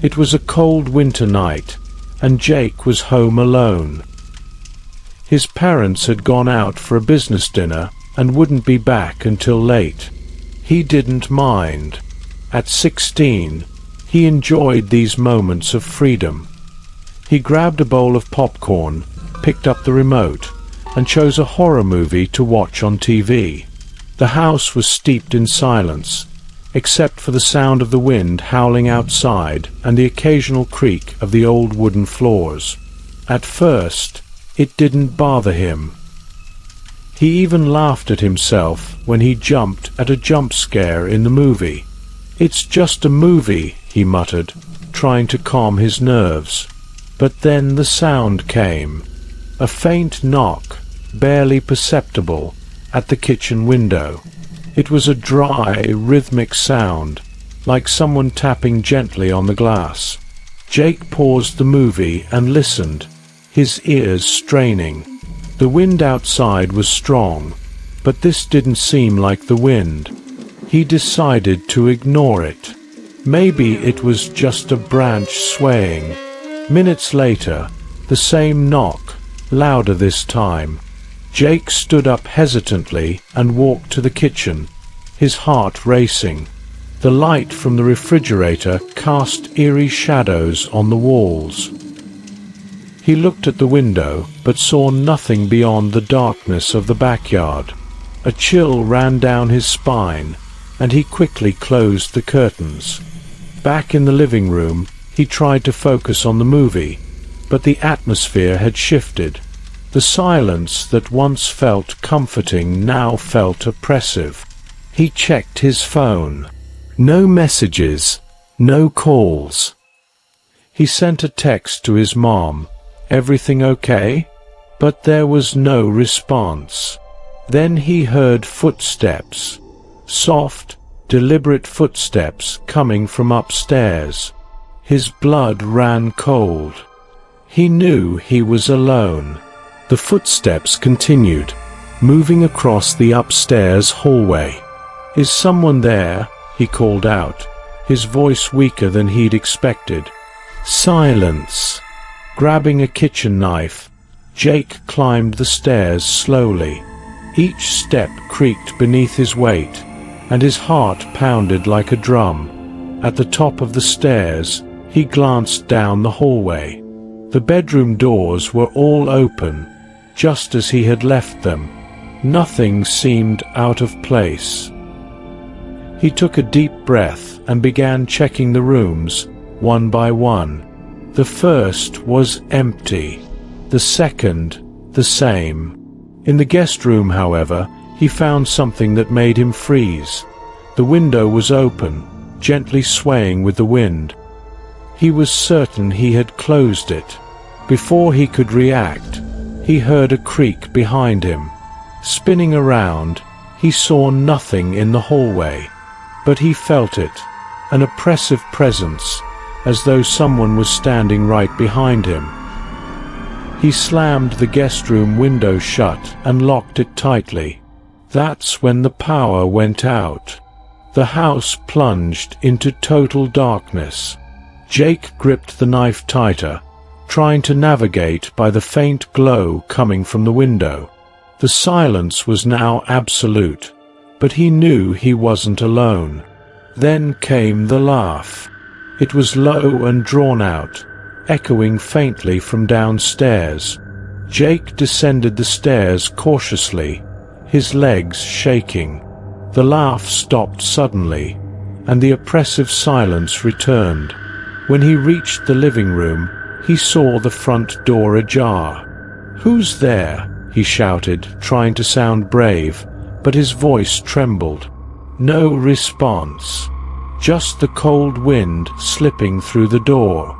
It was a cold winter night, and Jake was home alone. His parents had gone out for a business dinner and wouldn't be back until late. He didn't mind. At 16, he enjoyed these moments of freedom. He grabbed a bowl of popcorn, picked up the remote, and chose a horror movie to watch on TV. The house was steeped in silence, except for the sound of the wind howling outside and the occasional creak of the old wooden floors. At first, it didn't bother him. He even laughed at himself when he jumped at a jump scare in the movie. "It's just a movie," he muttered, trying to calm his nerves. But then the sound came. A faint knock, barely perceptible, at the kitchen window. It was a dry, rhythmic sound, like someone tapping gently on the glass. Jake paused the movie and listened, his ears straining. The wind outside was strong, but this didn't seem like the wind. He decided to ignore it. Maybe it was just a branch swaying. Minutes later, the same knock, louder this time. Jake stood up hesitantly and walked to the kitchen, his heart racing. The light from the refrigerator cast eerie shadows on the walls. He looked at the window, but saw nothing beyond the darkness of the backyard. A chill ran down his spine, and he quickly closed the curtains. Back in the living room, he tried to focus on the movie, but the atmosphere had shifted. The silence that once felt comforting now felt oppressive. He checked his phone. No messages, no calls. He sent a text to his mom, "Everything okay?" But there was no response. Then he heard footsteps. Soft, deliberate footsteps coming from upstairs. His blood ran cold. He knew he was alone. The footsteps continued, moving across the upstairs hallway. "Is someone there?" he called out, his voice weaker than he'd expected. Silence. Grabbing a kitchen knife, Jake climbed the stairs slowly. Each step creaked beneath his weight, and his heart pounded like a drum. At the top of the stairs, he glanced down the hallway. The bedroom doors were all open, just as he had left them. Nothing seemed out of place. He took a deep breath and began checking the rooms, one by one. The first was empty. The second, the same. In the guest room, however, he found something that made him freeze. The window was open, gently swaying with the wind. He was certain he had closed it. Before he could react, he heard a creak behind him. Spinning around, he saw nothing in the hallway, but he felt it, an oppressive presence, as though someone was standing right behind him. He slammed the guest room window shut and locked it tightly. That's when the power went out. The house plunged into total darkness. Jake gripped the knife tighter, trying to navigate by the faint glow coming from the window. The silence was now absolute, but he knew he wasn't alone. Then came the laugh. It was low and drawn out, echoing faintly from downstairs. Jake descended the stairs cautiously, his legs shaking. The laugh stopped suddenly, and the oppressive silence returned. When he reached the living room, he saw the front door ajar. "Who's there?" he shouted, trying to sound brave, but his voice trembled. No response. Just the cold wind slipping through the door.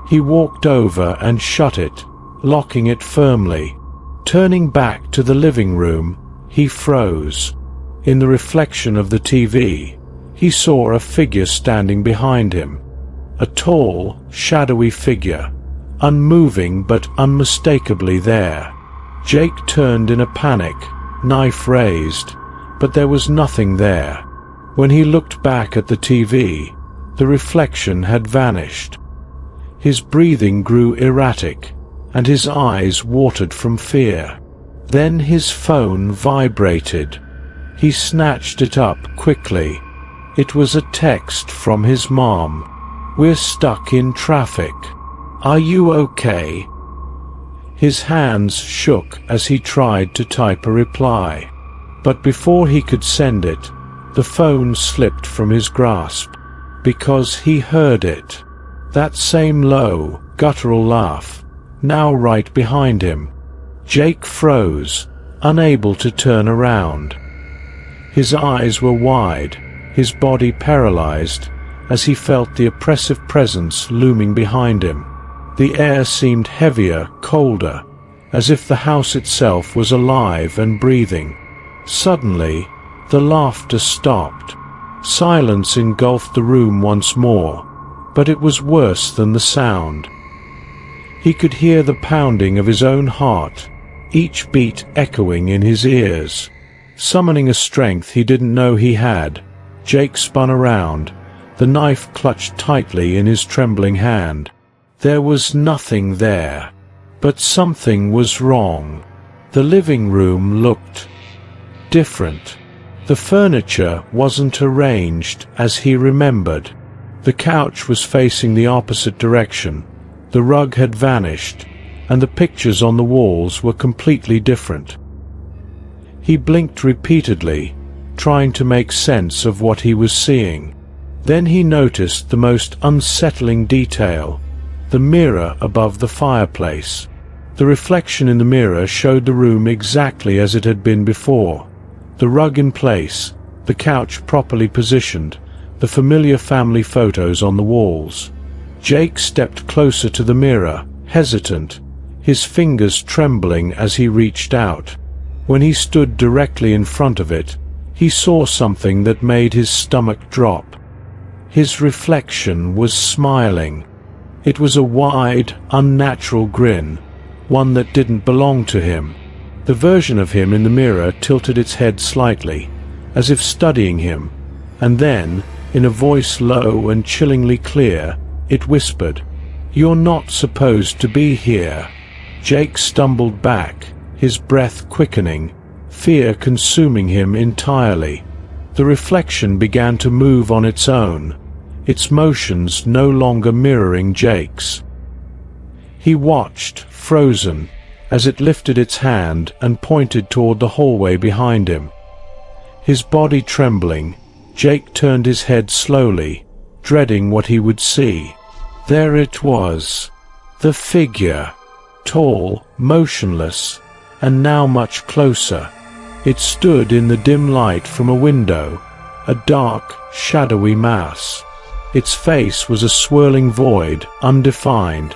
He walked over and shut it, locking it firmly. Turning back to the living room, he froze. In the reflection of the TV, he saw a figure standing behind him. A tall, shadowy figure, unmoving but unmistakably there. Jake turned in a panic, knife raised, but there was nothing there. When he looked back at the TV, The reflection had vanished. His breathing grew erratic, and his eyes watered from fear. Then his phone vibrated. He snatched it up quickly. It was a text from his mom. "We're stuck in traffic. Are you okay?" His hands shook as he tried to type a reply. But before he could send it, the phone slipped from his grasp. Because he heard it. That same low, guttural laugh, now right behind him. Jake froze, unable to turn around. His eyes were wide, his body paralyzed, as he felt the oppressive presence looming behind him. The air seemed heavier, colder, as if the house itself was alive and breathing. Suddenly, the laughter stopped. Silence engulfed the room once more, but it was worse than the sound. He could hear the pounding of his own heart, each beat echoing in his ears. Summoning a strength he didn't know he had, Jake spun around, the knife clutched tightly in his trembling hand. There was nothing there, but something was wrong. The living room looked different. The furniture wasn't arranged as he remembered. The couch was facing the opposite direction, the rug had vanished, and the pictures on the walls were completely different. He blinked repeatedly, trying to make sense of what he was seeing. Then he noticed the most unsettling detail, the mirror above the fireplace. The reflection in the mirror showed the room exactly as it had been before. The rug in place, the couch properly positioned, the familiar family photos on the walls. Jake stepped closer to the mirror, hesitant, his fingers trembling as he reached out. When he stood directly in front of it, he saw something that made his stomach drop. His reflection was smiling. It was a wide, unnatural grin, one that didn't belong to him. The version of him in the mirror tilted its head slightly, as if studying him, and then, in a voice low and chillingly clear, it whispered, "You're not supposed to be here." Jake stumbled back, his breath quickening, fear consuming him entirely. The reflection began to move on its own, its motions no longer mirroring Jake's. He watched, frozen, as it lifted its hand and pointed toward the hallway behind him. His body trembling, Jake turned his head slowly, dreading what he would see. There it was. The figure. Tall, motionless, and now much closer. It stood in the dim light from a window, a dark, shadowy mass. Its face was a swirling void, undefined,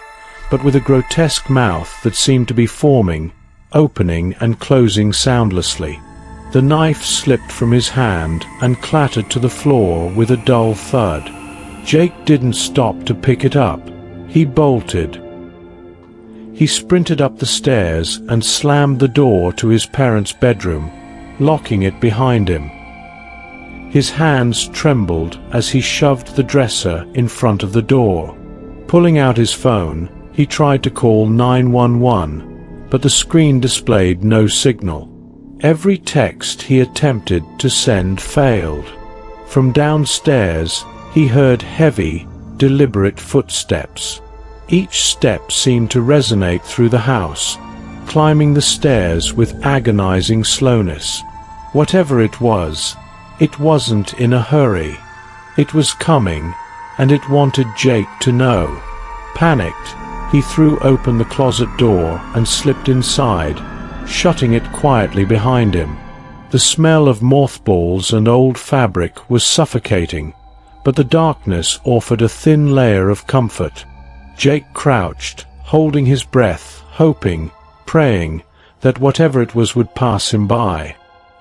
but with a grotesque mouth that seemed to be forming, opening and closing soundlessly. The knife slipped from his hand and clattered to the floor with a dull thud. Jake didn't stop to pick it up. He bolted. He sprinted up the stairs and slammed the door to his parents' bedroom, locking it behind him. His hands trembled as he shoved the dresser in front of the door. Pulling out his phone, he tried to call 911, but the screen displayed no signal. Every text he attempted to send failed. From downstairs, he heard heavy, deliberate footsteps. Each step seemed to resonate through the house, climbing the stairs with agonizing slowness. Whatever it wasn't in a hurry. It was coming, and it wanted Jake to know. Panicked, he threw open the closet door and slipped inside, shutting it quietly behind him. The smell of mothballs and old fabric was suffocating, but the darkness offered a thin layer of comfort. Jake crouched, holding his breath, hoping, praying, that whatever it was would pass him by.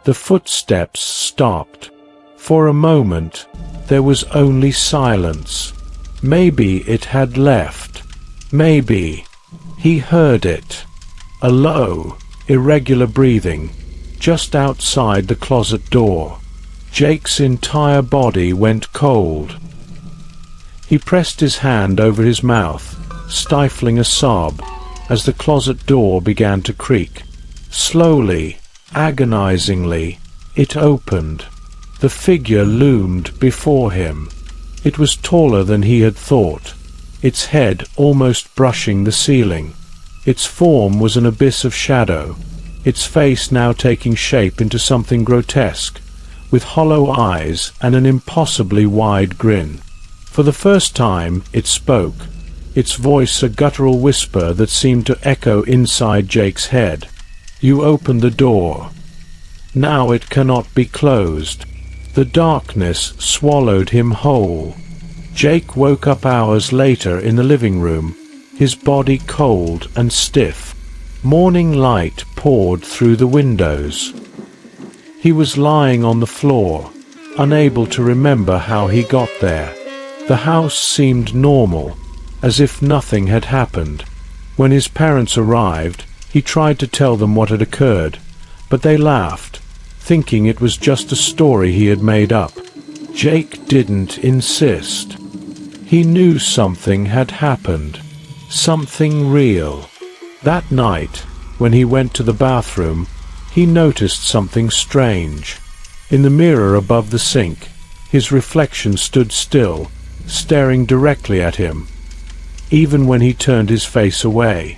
The footsteps stopped. For a moment, there was only silence. Maybe it had left. Maybe. He heard it. A low, irregular breathing, just outside the closet door. Jake's entire body went cold. He pressed his hand over his mouth, stifling a sob, as the closet door began to creak. Slowly, agonizingly, it opened. The figure loomed before him. It was taller than he had thought, its head almost brushing the ceiling. Its form was an abyss of shadow, its face now taking shape into something grotesque, with hollow eyes and an impossibly wide grin. For the first time it spoke, its voice a guttural whisper that seemed to echo inside Jake's head. "You opened the door. Now it cannot be closed." The darkness swallowed him whole. Jake woke up hours later in the living room, his body cold and stiff. Morning light poured through the windows. He was lying on the floor, unable to remember how he got there. The house seemed normal, as if nothing had happened. When his parents arrived, he tried to tell them what had occurred, but they laughed, thinking it was just a story he had made up. Jake didn't insist. He knew something had happened, something real. That night, when he went to the bathroom, he noticed something strange. In the mirror above the sink, his reflection stood still, staring directly at him. Even when he turned his face away,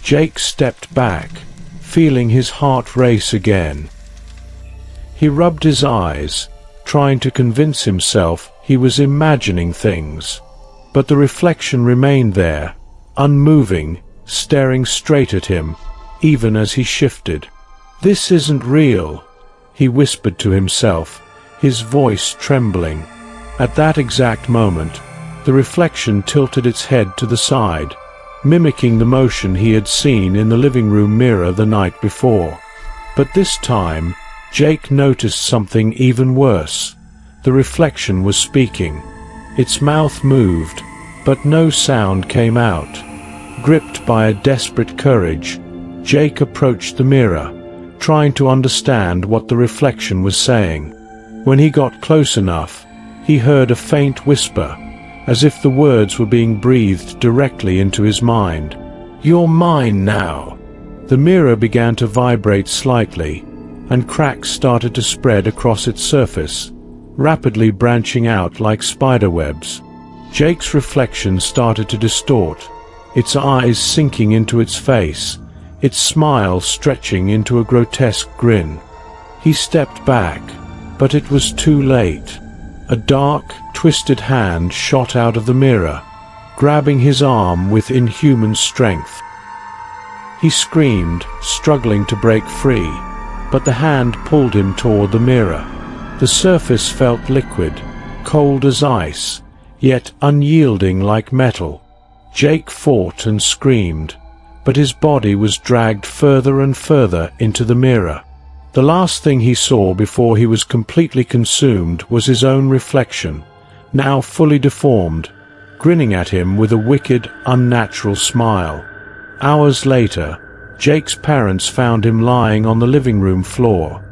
Jake stepped back, feeling his heart race again. He rubbed his eyes, trying to convince himself he was imagining things. But the reflection remained there, unmoving, staring straight at him, even as he shifted. "This isn't real," he whispered to himself, his voice trembling. At that exact moment, the reflection tilted its head to the side, mimicking the motion he had seen in the living room mirror the night before. But this time, Jake noticed something even worse. The reflection was speaking. Its mouth moved, but no sound came out. Gripped by a desperate courage, Jake approached the mirror, trying to understand what the reflection was saying. When he got close enough, he heard a faint whisper, as if the words were being breathed directly into his mind. "You're mine now." The mirror began to vibrate slightly, and cracks started to spread across its surface, rapidly branching out like spiderwebs. Jake's reflection started to distort, its eyes sinking into its face, its smile stretching into a grotesque grin. He stepped back, but it was too late. A dark, twisted hand shot out of the mirror, grabbing his arm with inhuman strength. He screamed, struggling to break free, but the hand pulled him toward the mirror. The surface felt liquid, cold as ice, yet unyielding like metal. Jake fought and screamed, but his body was dragged further and further into the mirror. The last thing he saw before he was completely consumed was his own reflection, now fully deformed, grinning at him with a wicked, unnatural smile. Hours later, Jake's parents found him lying on the living room floor,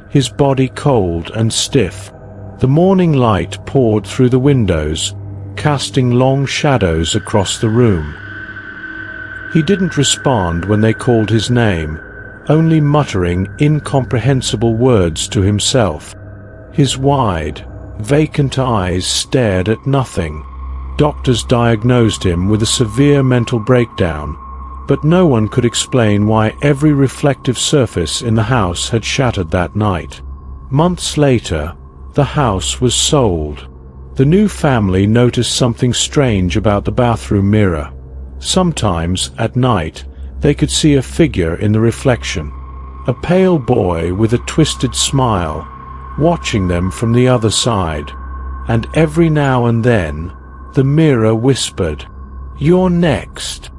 his body cold and stiff. The morning light poured through the windows, casting long shadows across the room. He didn't respond when they called his name, only muttering incomprehensible words to himself. His wide, vacant eyes stared at nothing. Doctors diagnosed him with a severe mental breakdown, but no one could explain why every reflective surface in the house had shattered that night. Months later, the house was sold. The new family noticed something strange about the bathroom mirror. Sometimes, at night, they could see a figure in the reflection, a pale boy with a twisted smile, watching them from the other side. And every now and then, the mirror whispered, "You're next."